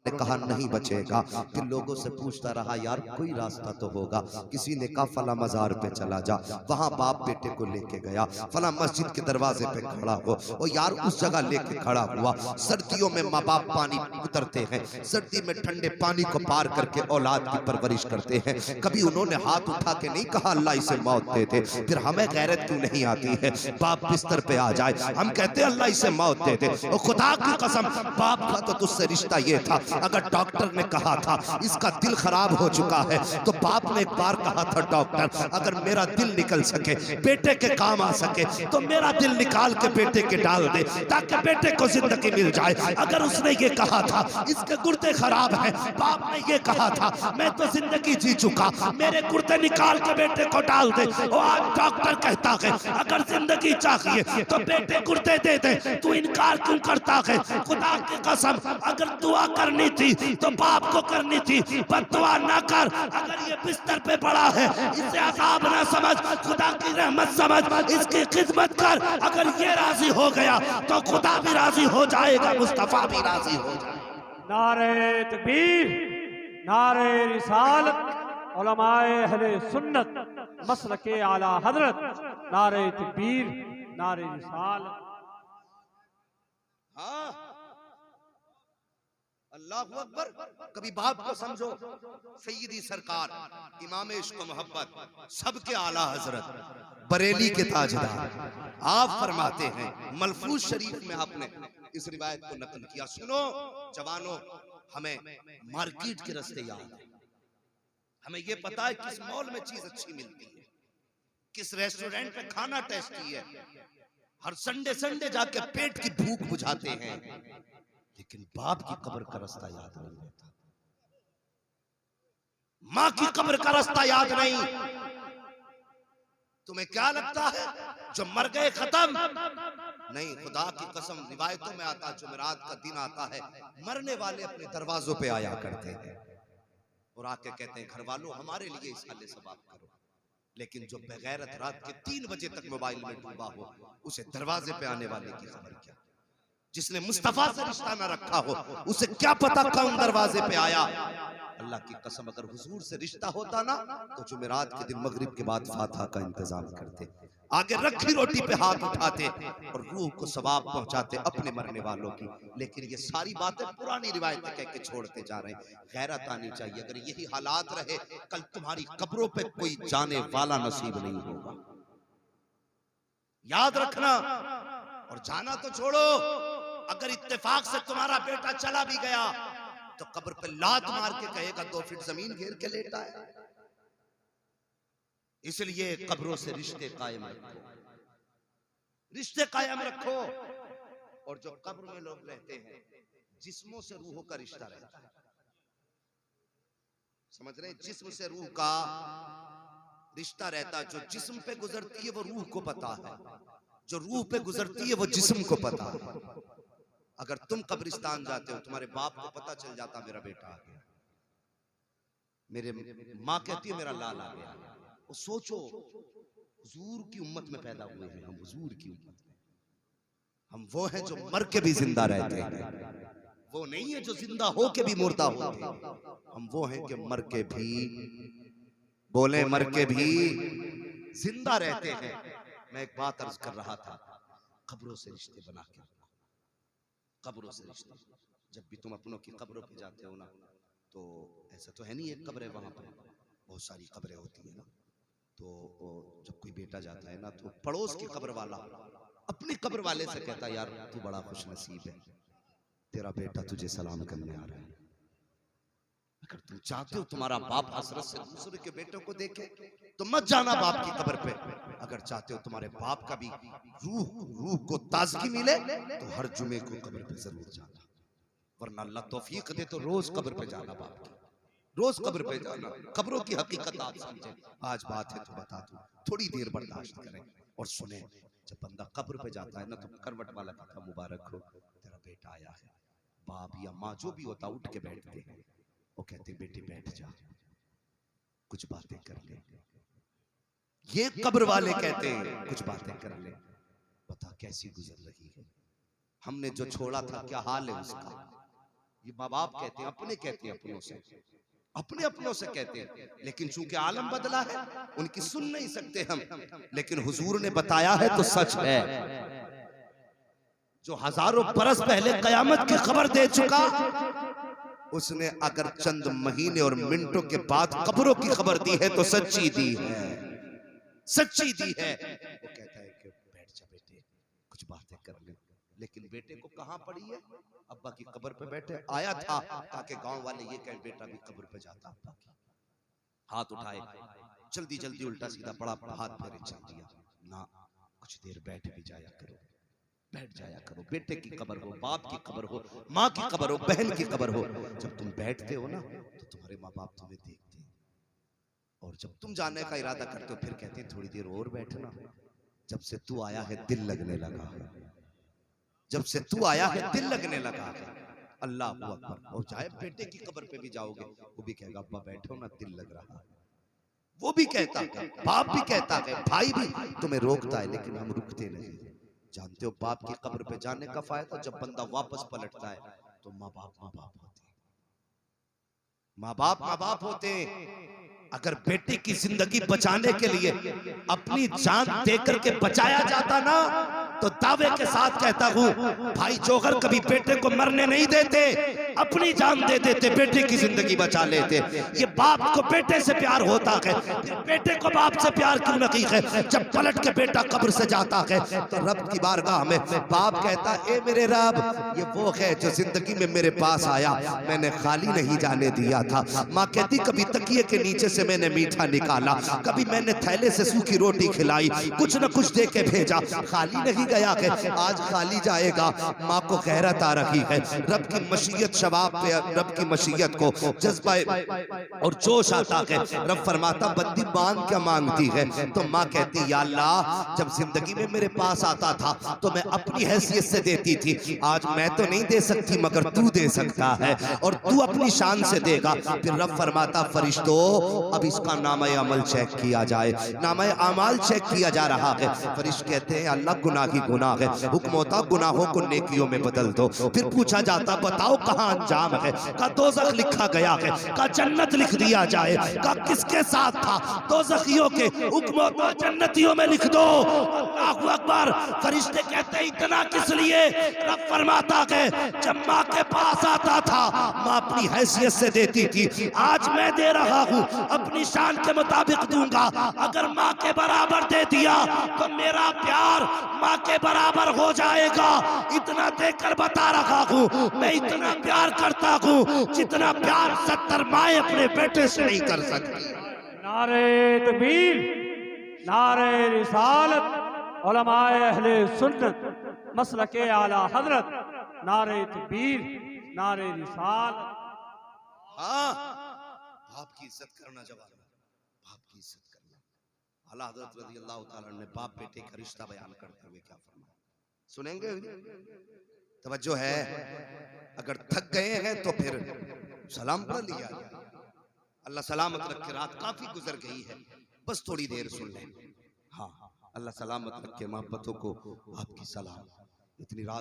ने कहा नहीं बचेगा। फिर लोगों से पूछता रहा यार कोई रास्ता तो होगा। किसी ने कहा फला मजार पे चला जा, वहां बाप बेटे को लेके गया। फला मस्जिद के दरवाजे पे खड़ा हो, और यार उस जगह लेके खड़ा हुआ। सर्दियों में माँ बाप पानी उतरते हैं, सर्दी में ठंडे पानी को पार करके औलाद की परवरिश करते हैं। कभी उन्होंने हाथ उठा के नहीं कहा अल्लाह इसे मौत दे दे। फिर हमें गैरत क्यों नहीं आती है, बाप बिस्तर पे आ जाए हम कहते अल्लाह इसे मौत दे दे। और खुदा की कसम बाप का तो तुझसे रिश्ता ये था, अगर डॉक्टर ने कहा था इसका दिल खराब हो चुका है, तो बाप ने एक बार कहा था डॉक्टर अगर मेरा दिल निकल सके, बेटे के काम आ सके, तो मेरा दिल निकाल के बेटे के डाल दे ताकि बेटे को जिंदगी मिल जाए। अगर उसने ये कहा था इसके गुर्दे खराब हैं, बाप ने ये कहा था मैं तो जिंदगी जी चुका, मेरे गुर्दे निकाल के बेटे को डाल दे। और आज डॉक्टर कहता है अगर जिंदगी चाहिए तो बेटे गुर्दे दे दे, तू इनकार क्यों करता है? खुदा की कसम अगर दुआ करनी थी तो बाप को करनी थी, बददुआ ना कर। अगर ये बिस्तर पे पड़ा है इसे अज़ाब ना समझ, खुदा की रहमत समझ, इसकी खिदमत कर। अगर ये राजी हो गया तो खुदा भी राजी हो जाएगा, मुस्तफा भी राजी हो जाएगा। नारे तकबीर, नारे रिसालत, उलमाए अहले सुन्नत मसलके आला हजरत, नारे तकबीर, नारे रिसालत। हाँ अल्लाह अकबर। कभी बाप को समझो, सैयदी सरकार इमाम इश्क मोहब्बत सबके आला हजरत बरेली के ताजदार आप फरमाते हैं, मलफूज शरीफ में आपने इस रिवायत को नकल किया। सुनो जवानों, हमें मार्केट के रास्ते याद है, हमें ये पता है किस मॉल में चीज अच्छी मिलती है, किस रेस्टोरेंट में खाना टेस्टी है। हर संडे संडे जाके पेट की भूख बुझाते हैं, लेकिन बाप की कब्र का रास्ता याद नहीं रहता, माँ की कब्र का रास्ता याद नहीं। तुम्हें क्या लगता है जो मर गए खत्म? नहीं, खुदा की कसम रिवायतों में आता जुमेरात का दिन आता है, मरने वाले अपने दरवाजों पे आया करते हैं और आके कहते हैं घर वालों हमारे लिए इस साले सवाब करो। लेकिन जो बेगैरत रात के 3 बजे तक मोबाइल में डूबा हो, उसे दरवाजे पे आने वाले की खबर क्या? जिसने मुस्तफा से रिश्ता ना रखा हो उसे क्या पता कौन दरवाजे पे आया। अल्लाह की कसम अगर हुजूर से रिश्ता होता ना तो जुमेरात के दिन मगरिब के बाद फातिहा का इंतजाम करते, आगे रखी रोटी पे हाथ उठाते और रूह को सवाब पहुंचाते अपने मरने वालों की। लेकिन ये सारी बातें पुरानी रिवायतें कह के छोड़ते जा रहे हैं। गैरत आनी चाहिए। अगर यही हालात रहे कल तुम्हारी कब्रों पे कोई जाने वाला नसीब नहीं होगा, याद रखना। और जाना तो छोड़ो, अगर इत्तेफाक से तुम्हारा बेटा चला भी गया तो कब्र पे लात मार के कहेगा 2 फीट जमीन घेर के लेटा है। इसलिए कब्रों से रिश्ते कायम रखो, रिश्ते कायम रखो। और जो कब्र में लोग रहते हैं जिस्मों से रूहों का रिश्ता रहता है, समझ रहे हैं? जिस्म से रूह का रिश्ता रहता है। जो जिस्म पे गुजरती है वो रूह को पता है, जो रूह पे गुजरती है वो जिस्म को पता है। अगर तुम कब्रिस्तान जाते हो तुम्हारे बाप को पता चल जाता मेरा बेटा आ गया, मेरे माँ कहती है मेरा लाल आ गया। वो सोचो हुजूर की उम्मत में पैदा हुए हैं हम, हुजूर की उम्मत में। हम वो हैं जो मर के भी जिंदा रहते हैं, वो नहीं है जो जिंदा हो के भी मुर्दा होते हैं। हम वो हैं कि मर के भी, बोले मर के भी जिंदा रहते हैं। मैं एक बात अर्ज कर रहा था, कब्रों से रिश्ते बना के, कब्रों से रिश्ते। जब भी तुम अपनों की कब्रों पे जाते हो ना, तो ऐसा तो है नहीं एक कब्र है वहां पर, बहुत सारी कब्रें होती है ना। तो जब कोई बेटा जाता है ना तो पड़ोस की कब्र वाला अपनी कब्र वाले से कहता है यार तू बड़ा खुश नसीब है, तेरा बेटा तुझे सलाम करने आ रहा है। अगर तुम चाहते हो तुम्हारा बाप हसरत से दूसरे के बेटों को देखे तो मत जाना बाप की कब्र पे। अगर चाहते हो तुम्हारे बाप का भी रूह को ताजगी मिले तो हर जुमे को कब्र पे जरूर जाना, वरना अल्लाह तौफीक दे तो रोज कब्र पे जाना, बाप की रोज कब्र पे जाना। कब्रों की हकीकत आप समझे। आज बात है तो बता दूं, थोड़ी देर बर्दाश्त करें और सुने। जब बंदा कब्र पे जाता है ना तो करवट वाला कहता मुबारक हो तेरा बेटा आया है। बाप या माँ जो भी होता उठ के बैठते हैं, वो कहते बेटे बैठ जा कुछ बातें कर ले। ये कब्र वाले कहते हैं कुछ बातें कर ले, बता कैसी गुजर रही है, हमने जो छोड़ा था क्या हाल है उसका। ये माँ बाप कहते हैं, अपने कहते हैं, अपनों से, अपने अपनों से कहते हैं। लेकिन चूंकि आलम बदला है, उनकी सुन नहीं सकते हम, लेकिन हुजूर ने बताया है तो सच है। जो हजारों बरस पहले कयामत की खबर दे चुका, उसने अगर चंद महीने और मिनटों के बाद कब्रों की खबर दी है तो सच्ची दी है, सच्ची दी है। वो कहता है कि बैठ जा बेटे, कुछ बातें कर ले। लेकिन बेटे को कहां पड़ी है? अब्बा की कब्र पे बैठे आया था, ताकि गांव वाले ये कहें बेटा भी कब्र पे जाता। अब्बा की हाथ उठाए, जल्दी जल्दी उल्टा सीधा पड़ा, हाथ फेरे चल दिया। ना, कुछ देर बैठ भी जाया करो, बैठ जाया करो। बेटे की कब्र हो, बाप की कब्र हो, माँ की कब्र हो, बहन की कब्र हो, जब तुम बैठते हो ना तो तुम्हारे माँ बाप तुम्हें देखते हैं, और जब तुम जाने का इरादा करते हो फिर कहते हैं थोड़ी देर और बैठना। जब से तू आया है दिल लगने लगा है, जब से तू आया है दिल लगने लगा है। अल्लाह अकबर। और चाहे बेटे की कब्र पे भी जाओगे, वो भी कहेगा अब्बा बैठो ना, दिल लग रहा है। वो भी कहता है, बाप भी कहता है, भाई भी तुम्हें रोकता है, लेकिन हम रुकते नहीं। जानते हो बाप की कब्र पे जाने का फायदा, जब बंदा वापस पलटता है तो माँ बाप होते हैं, माँ बाप होते हैं। अगर बेटे की जिंदगी बचाने के लिए अपनी जान देकर के बचाया जाता ना, तो दावे के साथ कहता हूँ भाई जोहर कभी बेटे को मरने नहीं देते, अपनी जान दे देते, बेटे की जिंदगी बचा लेते। ये बाप को बेटे से प्यार होता है, बेटे को बाप से प्यार क्यों नहीं है? जब पलट के बेटा कब्र से जाता है तो रब की बारगाह में बाप कहता ए मेरे रब, ये वो है जो जिंदगी में मेरे पास आया, मैंने खाली नहीं जाने दिया था। माँ कहती कभी तकिए के नीचे से मैंने मीठा निकाला, कभी मैंने थैले से सूखी रोटी खिलाई, कुछ न कुछ दे के भेजा, खाली नहीं गया है, आज खाली जाएगा। माँ को गैरत आ रही है, रब की मशीयत शबाब पे, रब की मशीयत को जज्बा और जोश आता है। रब फरमाता बंदी मांग क्या मांगती है? तो माँ कहती या अल्लाह, जब जिंदगी में मेरे पास आता था तो मैं अपनी हैसियत से देती थी, आज मैं तो नहीं दे सकती मगर तू दे सकता है, और तू अपनी शान से देगा। फिर रब फरमाता फरिश्तों अब इसका नामा अमल चेक किया जाए, नामा अमाल चेक किया जा रहा है। फरिश्ते कहते हैं अल्लाह गुनाह की गुनाह है, हुक्म होता गुनाहों को नेकियों में बदल दो। फिर पूछा जाता बताओ कहाँ अंजाम है? का दोज़ख लिखा गया है, का जन्नत लिख दिया जाए, का किसके साथ था? दोज़खियों के, हुक्म होता जन्नतियों में लिख दो। अल्लाहु अकबर। फरिश्ते कहते हैं इतना किस लिए? रब फरमाता है जब माँ के पास आता था माँ अपनी हैसियत से देती थी, आज मैं दे रहा हूँ अपनी शान के मुताबिक दूंगा। अगर माँ के बराबर दे दिया तो मेरा प्यार माँ के बराबर हो जाएगा। इतना देकर बता रहा हूँ मैं इतना प्यार करता हूँ जितना प्यार 70 माएं अपने बेटे से नहीं कर सकती। नारे तकबीर, नारे रिसालत, उलमाए अहले सुन्नत मसलके आला हजरत, नारे तकबीर, नारे रिसालत। हाँ, बाप की इज्जत करना जवान, बाप की इज्जत करना। आला हजरत रज़ी अल्लाह ताला ने बाप बेटे का रिश्ता बयान करते हुए क्या फरमाया, सुनेंगे? तवज्जो है। अगर थक गए हैं तो फिर सलाम पढ़ लिया, अल्लाह सलामत रखे। रात काफी गुजर गई है, बस थोड़ी देर सुन लें। हाँ, अल्लाह सलामत रखे मोहब्बतों को, आपकी सलाम। इतनी रात